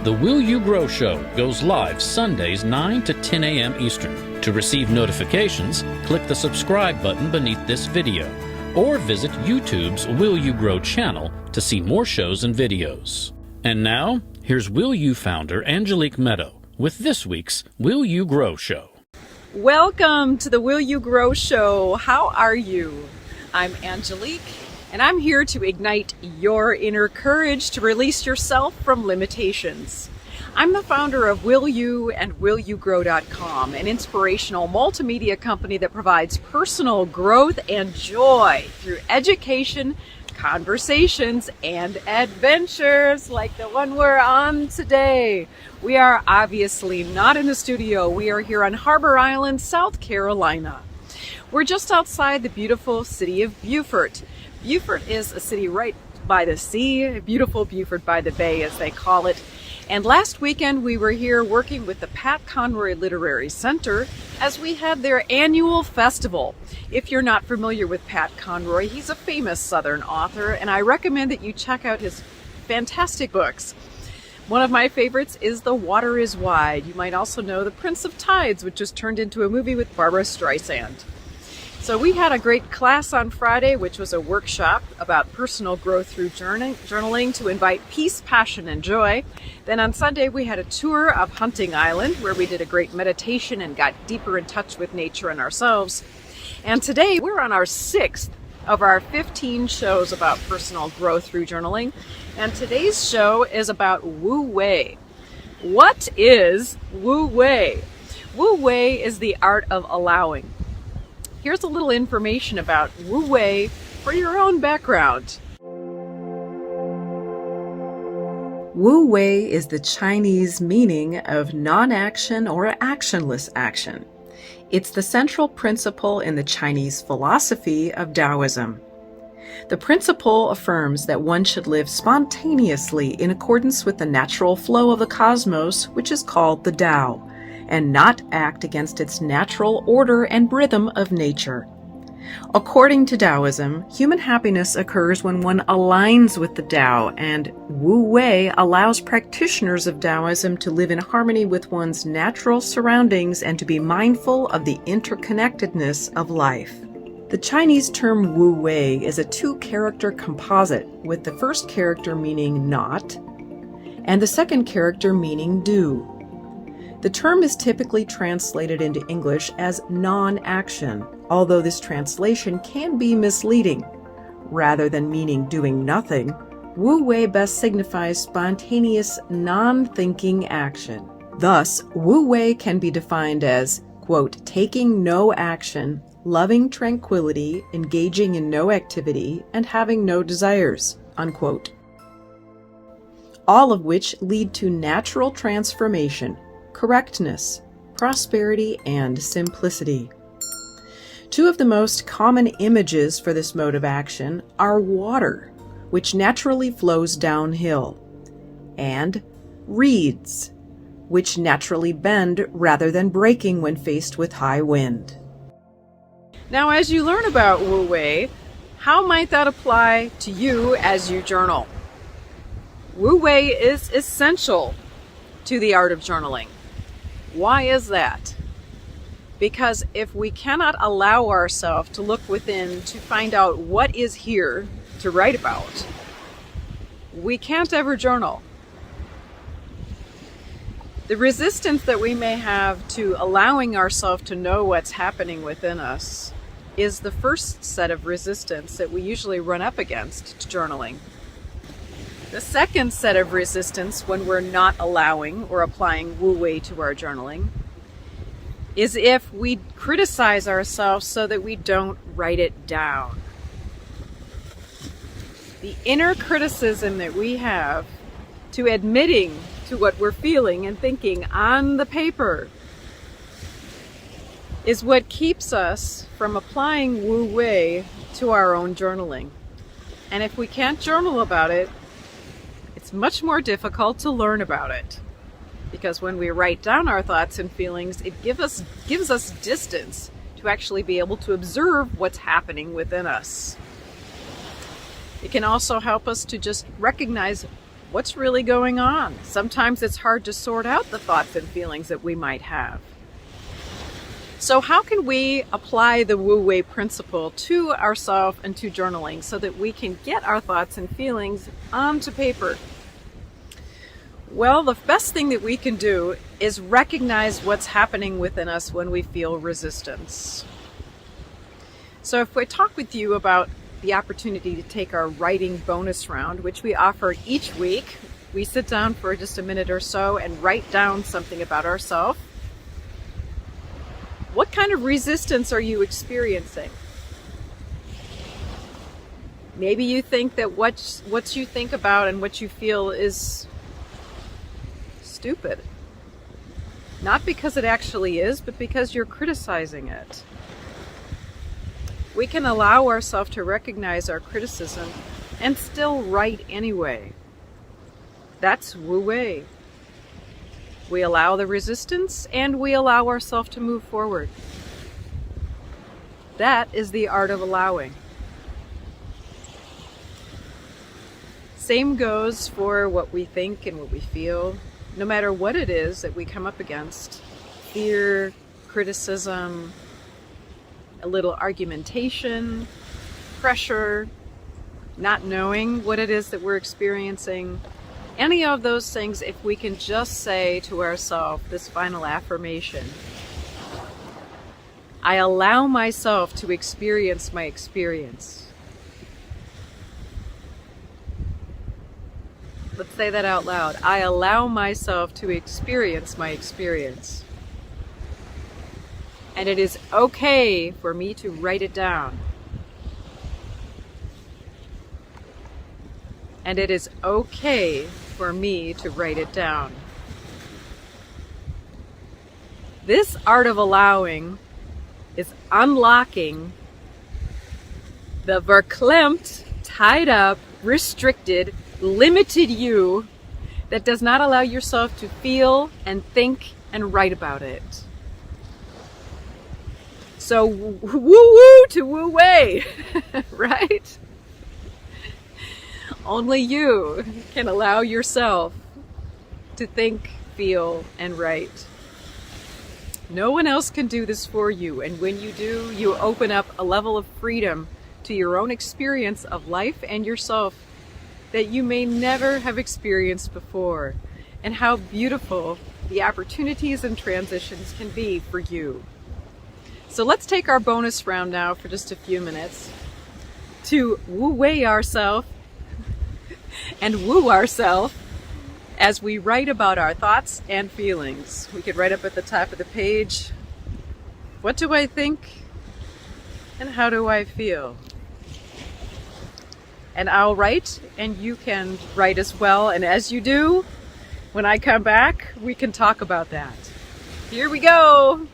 The Will You Grow Show goes live Sundays 9 to 10 a.m. Eastern. To receive notifications, click the subscribe button beneath this video, or visit YouTube's Will You Grow channel to see more shows and videos. And now, here's Will You founder Angelique Medow with this week's Will You Grow Show. Welcome to the Will You Grow Show. How are you? I'm Angelique, and I'm here to ignite your inner courage to release yourself from limitations. I'm the founder of Will You and WillYouGrow.com, an inspirational multimedia company that provides personal growth and joy through education, conversations, and adventures like the one we're on today. We are obviously not in the studio. We are here on Harbor Island, South Carolina. We're just outside the beautiful city of Beaufort. Beaufort is a city right by the sea, beautiful Beaufort by the Bay as they call it. And last weekend we were here working with the Pat Conroy Literary Center as we had their annual festival. If you're not familiar with Pat Conroy, he's a famous Southern author, and I recommend that you check out his fantastic books. One of my favorites is The Water is Wide. You might also know The Prince of Tides, which was turned into a movie with Barbara Streisand. So we had a great class on Friday, which was a workshop about personal growth through journaling to invite peace, passion, and joy. Then on Sunday, we had a tour of Hunting Island, where we did a great meditation and got deeper in touch with nature and ourselves. And today, we're on our 6th of our 15 shows about personal growth through journaling. And today's show is about Wu-wei. What is Wu-wei? Wu-wei is the art of allowing. Here's a little information about Wu-wei for your own background. Wu-wei is the Chinese meaning of non-action or actionless action. It's the central principle in the Chinese philosophy of Taoism. The principle affirms that one should live spontaneously in accordance with the natural flow of the cosmos, which is called the Tao, and not act against its natural order and rhythm of nature. According to Taoism, human happiness occurs when one aligns with the Tao, and Wu-wei allows practitioners of Taoism to live in harmony with one's natural surroundings and to be mindful of the interconnectedness of life. The Chinese term Wu-wei is a 2-character composite, with the first character meaning not, and the second character meaning do. The term is typically translated into English as non-action, although this translation can be misleading. Rather than meaning doing nothing, Wu-wei best signifies spontaneous, non-thinking action. Thus, Wu-wei can be defined as, quote, taking no action, loving tranquility, engaging in no activity, and having no desires, unquote. All of which lead to natural transformation, correctness, prosperity, and simplicity. 2 of the most common images for this mode of action are water, which naturally flows downhill, and reeds, which naturally bend rather than breaking when faced with high wind. Now, as you learn about Wu-wei, how might that apply to you as you journal? Wu-wei is essential to the art of journaling. Why is that? Because if we cannot allow ourselves to look within to find out what is here to write about, we can't ever journal. The resistance that we may have to allowing ourselves to know what's happening within us is the first set of resistance that we usually run up against to journaling. The second set of resistance when we're not allowing or applying Wu-wei to our journaling is if we criticize ourselves so that we don't write it down. The inner criticism that we have to admitting to what we're feeling and thinking on the paper is what keeps us from applying Wu-wei to our own journaling. And if we can't journal about it, it's much more difficult to learn about it. Because when we write down our thoughts and feelings, it gives us distance to actually be able to observe what's happening within us. It can also help us to just recognize what's really going on. Sometimes it's hard to sort out the thoughts and feelings that we might have. So how can we apply the Wu-wei principle to ourselves and to journaling so that we can get our thoughts and feelings onto paper? Well, the best thing that we can do is recognize what's happening within us when we feel resistance. So if I talk with you about the opportunity to take our writing bonus round, which we offer each week, we sit down for just a minute or so and write down something about ourselves. What kind of resistance are you experiencing? Maybe you think that what you think about and what you feel is stupid. Not because it actually is, but because you're criticizing it. We can allow ourselves to recognize our criticism and still write anyway. That's Wu-wei. We allow the resistance and we allow ourselves to move forward. That is the art of allowing. Same goes for what we think and what we feel. No matter what it is that we come up against, fear, criticism, a little argumentation, pressure, not knowing what it is that we're experiencing, any of those things, if we can just say to ourselves this final affirmation, I allow myself to experience my experience. Let's say that out loud. I allow myself to experience my experience. And it is okay for me to write it down. And it is okay for me to write it down. This art of allowing is unlocking the verklempt, tied up, restricted, limited you that does not allow yourself to feel and think and write about it. So woo-woo to Wu-wei, right? Only you can allow yourself to think, feel, and write. No one else can do this for you, and when you do, you open up a level of freedom to your own experience of life and yourself that you may never have experienced before, and how beautiful the opportunities and transitions can be for you. So let's take our bonus round now for just a few minutes to Wu-wei ourselves and woo ourselves as we write about our thoughts and feelings. We could write up at the top of the page, what do I think and how do I feel? And I'll write and you can write as well. And as you do, when I come back, we can talk about that. Here we go.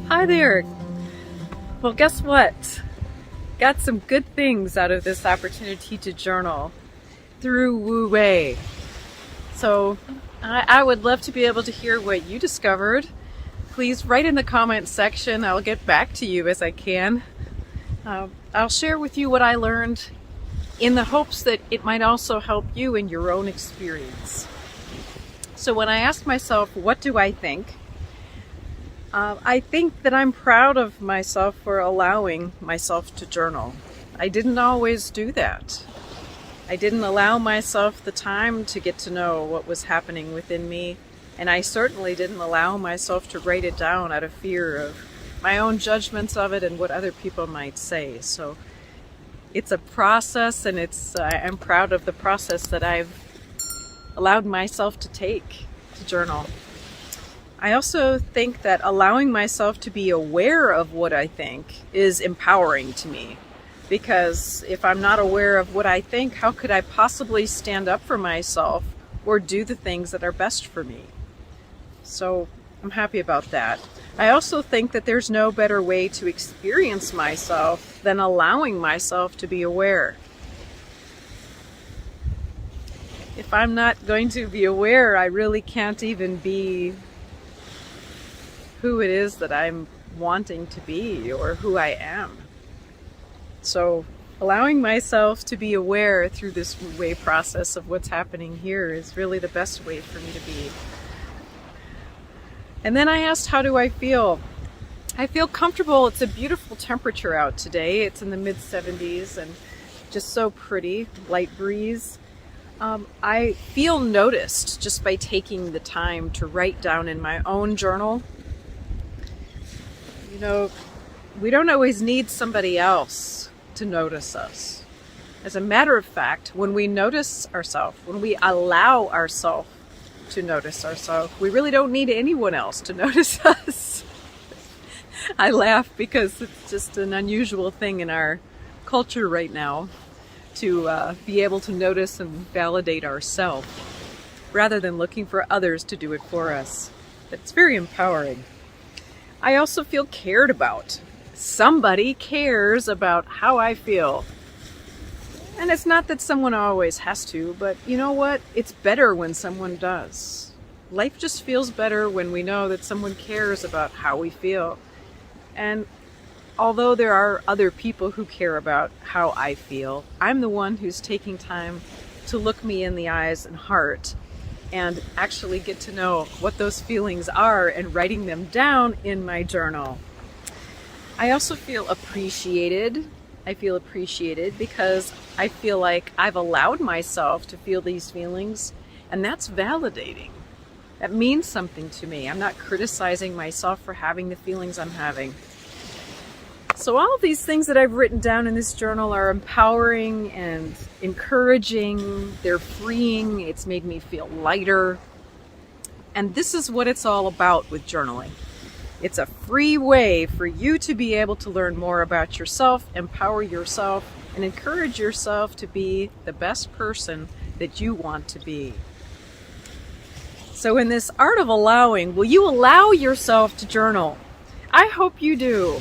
Hi there. Well, guess what? Got some good things out of this opportunity to journal through Wu-wei. So I would love to be able to hear what you discovered. Please write in the comments section. I'll get back to you as I can. I'll share with you what I learned in the hopes that it might also help you in your own experience. So when I ask myself, what do I think? I think that I'm proud of myself for allowing myself to journal. I didn't always do that. I didn't allow myself the time to get to know what was happening within me, and I certainly didn't allow myself to write it down out of fear of my own judgments of it and what other people might say. So it's a process, and I'm proud of the process that I've allowed myself to take to journal. I also think that allowing myself to be aware of what I think is empowering to me. Because if I'm not aware of what I think, how could I possibly stand up for myself or do the things that are best for me? So I'm happy about that. I also think that there's no better way to experience myself than allowing myself to be aware. If I'm not going to be aware, I really can't even be who it is that I'm wanting to be or who I am. So allowing myself to be aware through this Wu-wei process of what's happening here is really the best way for me to be. And then I asked, how do I feel? I feel comfortable. It's a beautiful temperature out today. It's in the mid-70s and just so pretty, light breeze. I feel noticed just by taking the time to write down in my own journal. You know, we don't always need somebody else to notice us. As a matter of fact, when we notice ourselves, when we allow ourselves to notice ourselves, we really don't need anyone else to notice us. I laugh because it's just an unusual thing in our culture right now to be able to notice and validate ourselves rather than looking for others to do it for us. It's very empowering. I also feel cared about. Somebody cares about how I feel. And it's not that someone always has to, but you know what? It's better when someone does. Life just feels better when we know that someone cares about how we feel. And although there are other people who care about how I feel, I'm the one who's taking time to look me in the eyes and heart and actually get to know what those feelings are and writing them down in my journal. I also feel appreciated. I feel appreciated because I feel like I've allowed myself to feel these feelings, and that's validating. That means something to me. I'm not criticizing myself for having the feelings I'm having. So all of these things that I've written down in this journal are empowering and encouraging. They're freeing. It's made me feel lighter. And this is what it's all about with journaling. It's a free way for you to be able to learn more about yourself, empower yourself, and encourage yourself to be the best person that you want to be. So in this art of allowing, will you allow yourself to journal? I hope you do.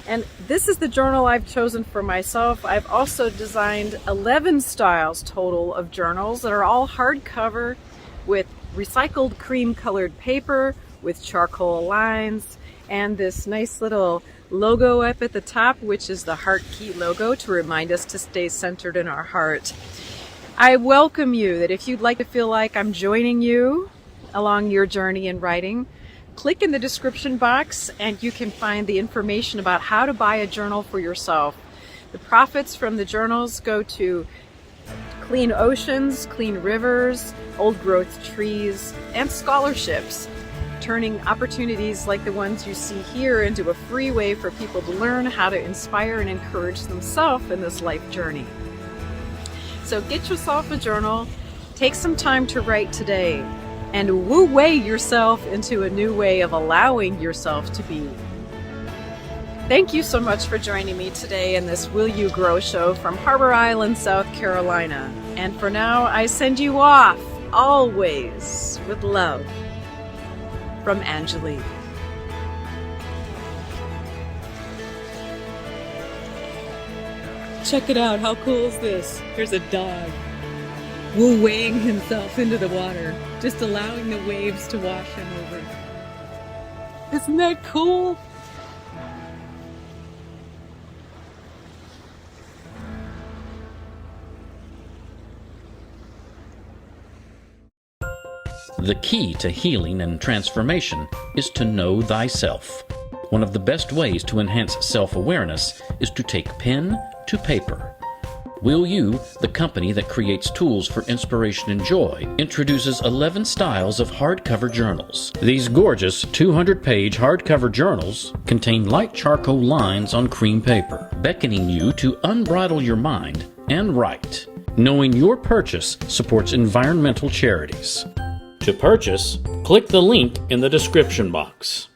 And this is the journal I've chosen for myself. I've also designed 11 styles total of journals that are all hardcover with recycled cream colored paper with charcoal lines and this nice little logo up at the top, which is the heart key logo to remind us to stay centered in our heart. I welcome you that if you'd like to feel like I'm joining you along your journey in writing, click in the description box and you can find the information about how to buy a journal for yourself. The profits from the journals go to clean oceans, clean rivers, old growth trees, and scholarships, turning opportunities like the ones you see here into a free way for people to learn how to inspire and encourage themselves in this life journey. So get yourself a journal, take some time to write today, and wu-wei yourself into a new way of allowing yourself to be. Thank you so much for joining me today in this Will You Grow show from Harbor Island, South Carolina. And for now, I send you off, always, with love, from Angelique. Check it out, how cool is this? There's a dog wu-weighing himself into the water, just allowing the waves to wash him over. Isn't that cool? The key to healing and transformation is to know thyself. One of the best ways to enhance self-awareness is to take pen to paper. Will You, the company that creates tools for inspiration and joy, introduces 11 styles of hardcover journals. These gorgeous 200-page hardcover journals contain light charcoal lines on cream paper, beckoning you to unbridle your mind and write. Knowing your purchase supports environmental charities. To purchase, click the link in the description box.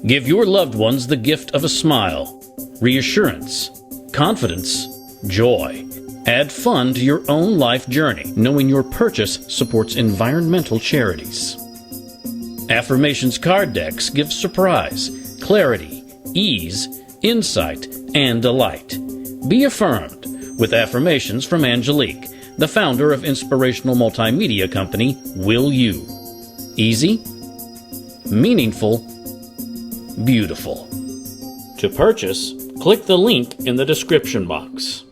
Give your loved ones the gift of a smile, reassurance, confidence, joy. Add fun to your own life journey, knowing your purchase supports environmental charities. Affirmations card decks give surprise, clarity, ease, insight, and delight. Be affirmed with affirmations from Angelique, the founder of inspirational multimedia company Will You. Easy, meaningful, beautiful. To purchase, click the link in the description box.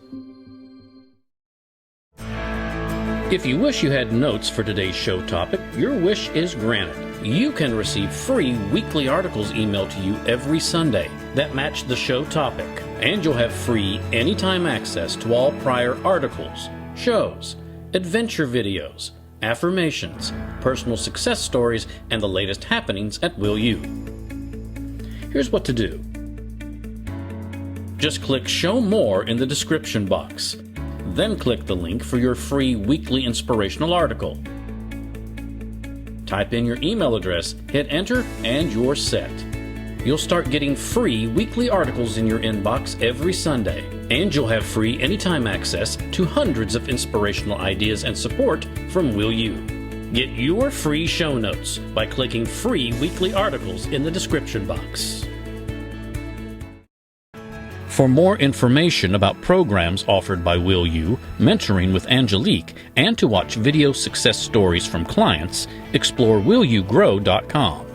If you wish you had notes for today's show topic, your wish is granted. You can receive free weekly articles emailed to you every Sunday that match the show topic, and you'll have free anytime access to all prior articles, shows, adventure videos, affirmations, personal success stories, and the latest happenings at Will You. Here's what to do. Just click Show More in the description box. Then click the link for your free weekly inspirational article. Type in your email address, hit enter, and you're set. You'll start getting free weekly articles in your inbox every Sunday, and you'll have free anytime access to hundreds of inspirational ideas and support from Will You. Get your free show notes by clicking free weekly articles in the description box. For more information about programs offered by Will You, mentoring with Angelique, and to watch video success stories from clients, explore willyougrow.com.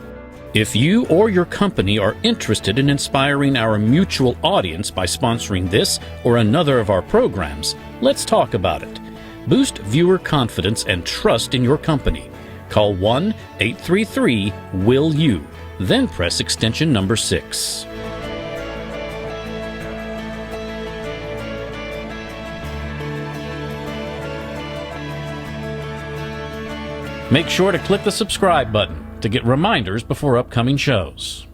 If you or your company are interested in inspiring our mutual audience by sponsoring this or another of our programs, let's talk about it. Boost viewer confidence and trust in your company. Call 1-833-WILL-YOU, then press extension number 6. Make sure to click the subscribe button to get reminders before upcoming shows.